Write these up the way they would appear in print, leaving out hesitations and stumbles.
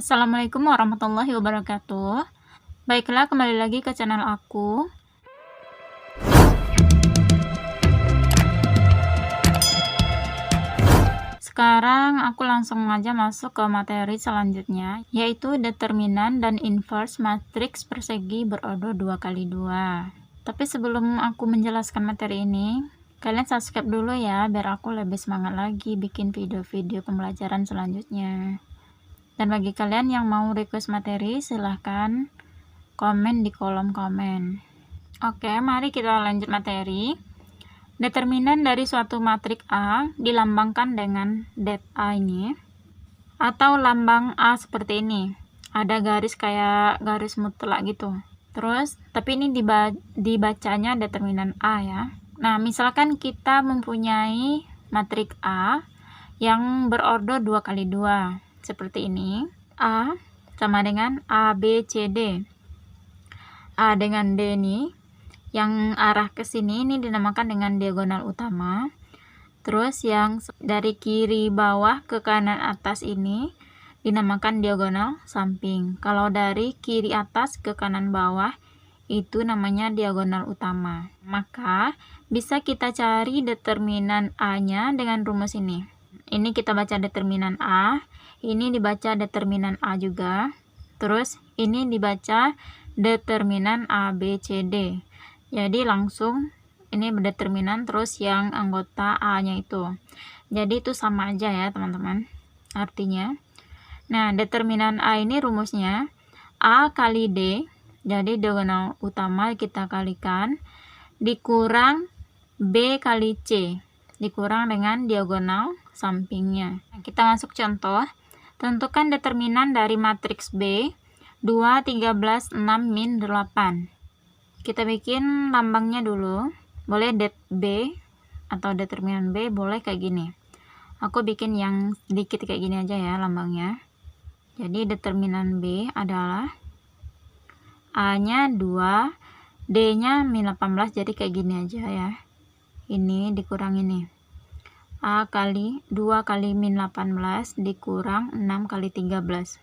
Assalamualaikum warahmatullahi wabarakatuh. Baiklah, kembali lagi ke channel aku. Sekarang aku langsung aja masuk ke materi selanjutnya, yaitu determinan dan inverse matriks persegi berordo 2x2. Tapi sebelum aku menjelaskan materi ini, kalian subscribe dulu ya, biar aku lebih semangat lagi bikin video-video pembelajaran selanjutnya. Dan bagi kalian yang mau request materi, silahkan komen di kolom komen. Oke, mari kita lanjut materi. Determinan dari suatu matrik A dilambangkan dengan det A ini, atau lambang A seperti ini. Ada garis kayak garis mutlak gitu. Terus, tapi ini dibacanya determinan A ya. Nah, misalkan kita mempunyai matrik A yang berordo 2x2. Seperti ini. A sama dengan A, B, C, D. A dengan D ini yang arah ke sini ini dinamakan dengan diagonal utama. Terus yang dari kiri bawah ke kanan atas ini dinamakan diagonal samping. Kalau dari kiri atas ke kanan bawah itu namanya diagonal utama. Maka bisa kita cari determinan A-nya dengan rumus ini. Ini kita baca determinan A, ini dibaca determinan A juga. Terus ini dibaca determinan A, B, C, D. Jadi langsung ini berdeterminan terus yang anggota A-nya itu. Jadi itu sama aja ya teman-teman artinya. Nah, determinan A ini rumusnya A kali D, jadi diagonal utama kita kalikan, dikurang B kali C, dikurang dengan diagonal sampingnya. Nah, kita masuk contoh. Tentukan determinan dari matriks B 2, 13, 6, min 8. Kita bikin lambangnya dulu. Boleh det B atau determinan B, boleh kayak gini. Aku bikin yang sedikit kayak gini aja ya lambangnya. Jadi determinan B adalah A-nya 2, D-nya min 18, jadi kayak gini aja ya. Ini dikurang ini. A kali 2 kali min 18 dikurang 6 kali 13.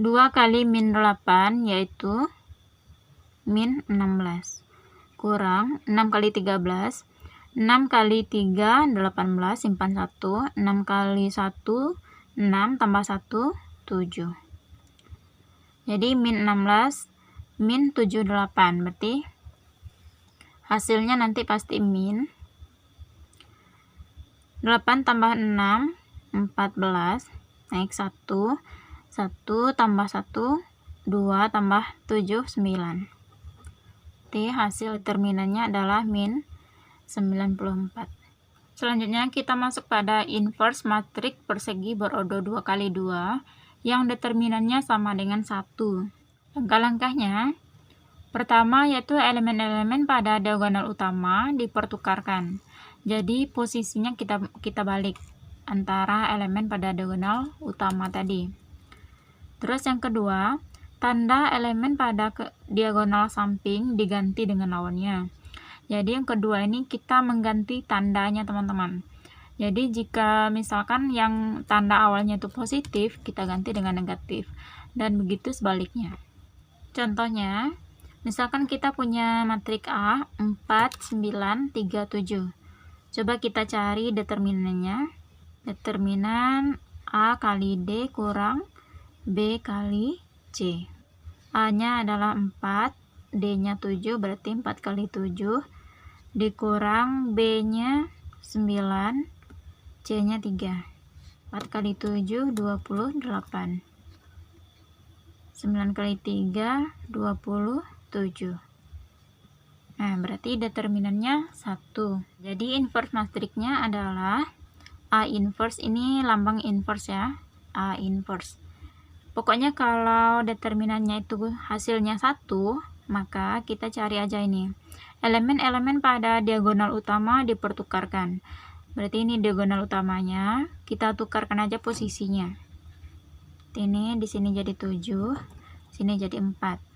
2 kali min 8 yaitu min 16 kurang 6 kali 13, 6 kali 3 18, simpan 1, 6 kali 1 6 tambah 1 7. Jadi min 16 min 78, berarti hasilnya nanti pasti min 8 tambah 6 14, naik 1 1 tambah 1 2 tambah 7 9. Hasil determinannya adalah min 94. Selanjutnya kita masuk pada inverse matrik persegi berordo 2x2 yang determinannya sama dengan 1. Langkah-langkahnya, pertama yaitu elemen-elemen pada diagonal utama dipertukarkan. Jadi posisinya kita balik antara elemen pada diagonal utama tadi. Terus yang kedua, tanda elemen pada diagonal samping diganti dengan lawannya. Jadi yang kedua ini kita mengganti tandanya teman-teman. Jadi jika misalkan yang tanda awalnya itu positif, kita ganti dengan negatif. Dan begitu sebaliknya. Contohnya, misalkan kita punya matrik A 4, 9, 3, 7. Coba kita cari determinannya. Determinan A kali D kurang B kali C. A-nya adalah 4, D-nya 7, berarti 4 kali 7, dikurang B-nya 9, C-nya 3. 4 kali 7, 28. 9 kali 3, 27. Nah, berarti determinannya 1. Jadi inverse matriknya adalah A inverse, ini lambang inverse ya, A inverse. Pokoknya kalau determinannya itu hasilnya 1, maka kita cari aja ini. Elemen-elemen pada diagonal utama dipertukarkan. Berarti ini diagonal utamanya, kita tukarkan aja posisinya. Ini di sini jadi 7, sini jadi 4.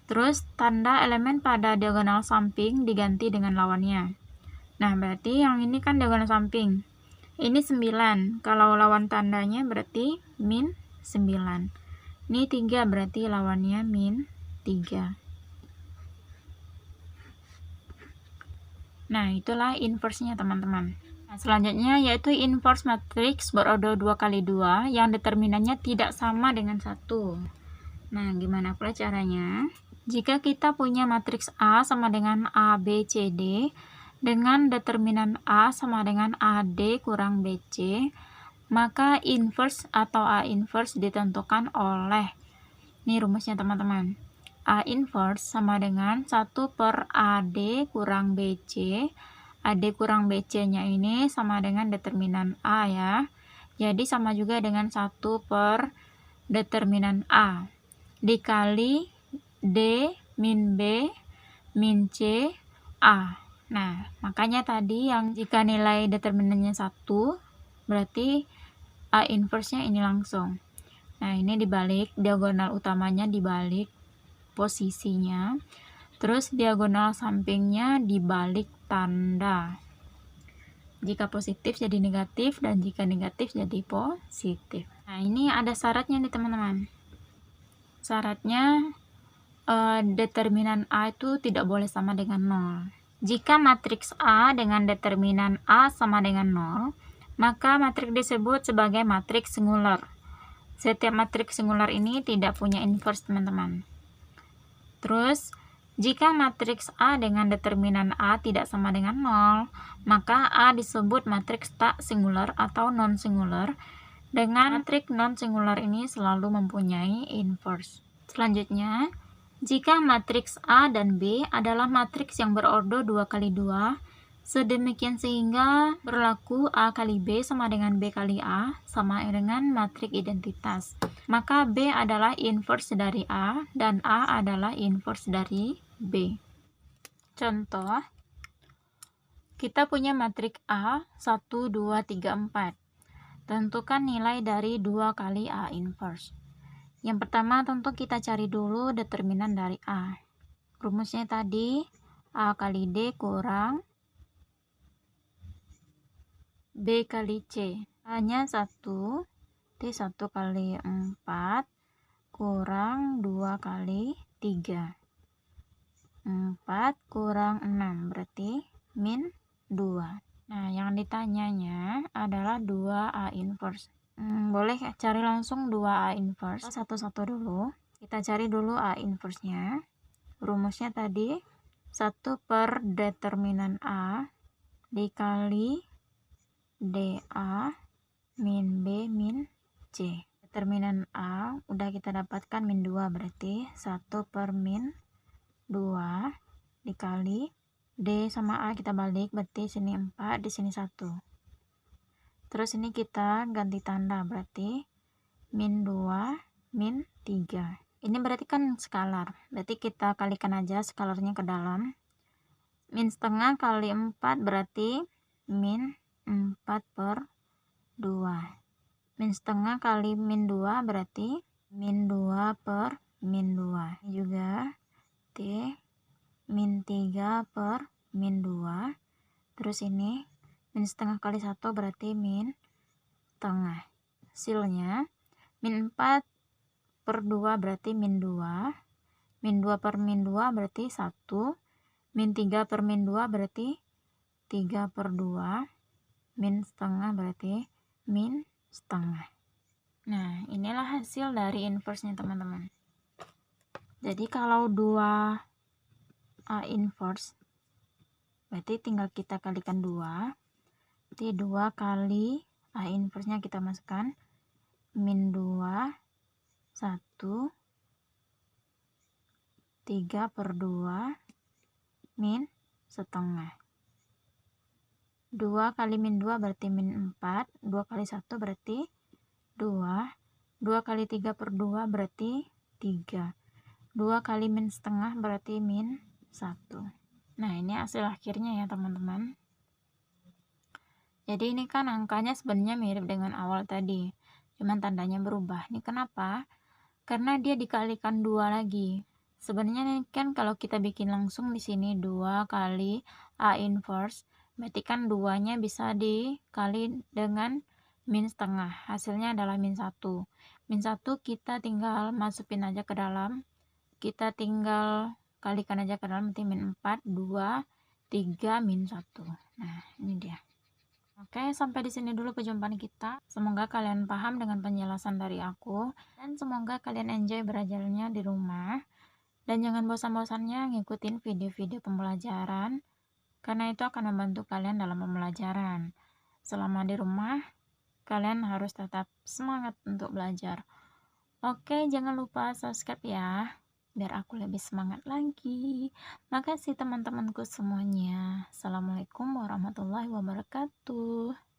Terus tanda elemen pada diagonal samping diganti dengan lawannya. Nah, berarti yang ini kan diagonal samping. Ini 9. Kalau lawan tandanya berarti min 9. Ini 3 berarti lawannya min 3. Nah, itulah inverse-nya teman-teman. Nah, selanjutnya yaitu inverse matriks berodo 2x2 yang determinannya tidak sama dengan 1. Nah, gimana pula caranya? Jika kita punya matriks A sama dengan A, B, C, D, dengan determinan A sama dengan AD kurang BC, maka inverse atau A inverse ditentukan oleh, ini rumusnya teman-teman, A inverse sama dengan 1 per AD kurang BC. AD kurang BC nya ini sama dengan determinan A ya, jadi sama juga dengan 1 per determinan A dikali D min B min C A. Nah, makanya tadi yang jika nilai determinannya 1 berarti A inverse-nya ini langsung. Nah, ini dibalik, diagonal utamanya dibalik posisinya, terus diagonal sampingnya dibalik tanda. Jika positif jadi negatif, dan jika negatif jadi positif. Nah, ini ada syaratnya nih teman-teman. Syaratnya determinan A itu tidak boleh sama dengan 0. Jika matriks A dengan determinan A sama dengan 0, maka matriks disebut sebagai matriks singular. Setiap matriks singular ini tidak punya inverse teman-teman. Terus, jika matriks A dengan determinan A tidak sama dengan 0, maka A disebut matriks tak singular atau non-singular. Dengan matriks non-singular ini selalu mempunyai inverse. Selanjutnya, jika matriks A dan B adalah matriks yang berordo 2x2, sedemikian sehingga berlaku A kali B sama dengan B kali A sama dengan matriks identitas, maka B adalah inverse dari A dan A adalah inverse dari B. Contoh, kita punya matriks A 1, 2, 3, 4. Tentukan nilai dari 2 kali A inverse. Yang pertama tentu kita cari dulu determinan dari A. Rumusnya tadi A kali D kurang B kali C. A-nya 1, T 1 kali 4 kurang 2 kali 3. 4 kurang 6 berarti min 2. Nah, yang ditanyanya adalah 2A inverse. Boleh cari langsung 2A inverse satu-satu dulu. Kita cari dulu A inverse-nya. Rumusnya tadi 1 per determinan A dikali DA min B min C. Determinan A udah kita dapatkan min 2 berarti 1 per min 2 dikali D sama A kita balik, berarti sini 4, di sini 1. Terus ini kita ganti tanda, berarti min 2, min 3. Ini berarti kan skalar, berarti kita kalikan aja skalarnya ke dalam. Min setengah kali 4 berarti min 4 per 2. Min setengah kali min 2 berarti min 2 per min 2. Ini juga T min 3 per min 2. Terus ini min setengah kali 1 berarti min setengah. Hasilnya min 4 per 2 berarti min 2. Min 2 per min 2 berarti 1. Min 3 per min 2 berarti 3 per 2. Min setengah berarti min setengah. Nah, inilah hasil dari inverse-nya teman-teman. Jadi kalau 2 A inverse berarti tinggal kita kalikan 2, berarti 2 kali A inverse nya kita masukkan min 2 1 3 per 2 min setengah. 2 kali min 2 berarti min 4, 2 kali 1 berarti 2, 2 kali 3 per 2 berarti 3, 2 kali min setengah berarti min 1. Nah, ini hasil akhirnya ya teman-teman. Jadi ini kan angkanya sebenarnya mirip dengan awal tadi, cuman tandanya berubah. Ini kenapa? Karena dia dikalikan 2 lagi. Sebenarnya ini kan kalau kita bikin langsung di sini 2 kali A inverse, berarti kan 2-nya bisa dikali dengan min setengah. Hasilnya adalah min 1. Min 1 kita tinggal masukin aja ke dalam, kita tinggal kalikan aja ke dalam, nanti min 4, 2, 3, min 1. Nah, ini dia. Oke, sampai di sini dulu perjumpaan kita. Semoga kalian paham dengan penjelasan dari aku, dan semoga kalian enjoy belajarnya di rumah. Dan jangan bosan-bosannya ngikutin video-video pembelajaran, karena itu akan membantu kalian dalam pembelajaran. Selama di rumah, kalian harus tetap semangat untuk belajar. Oke, jangan lupa subscribe ya, biar aku lebih semangat lagi. Makasih teman-temanku semuanya. Assalamualaikum warahmatullahi wabarakatuh.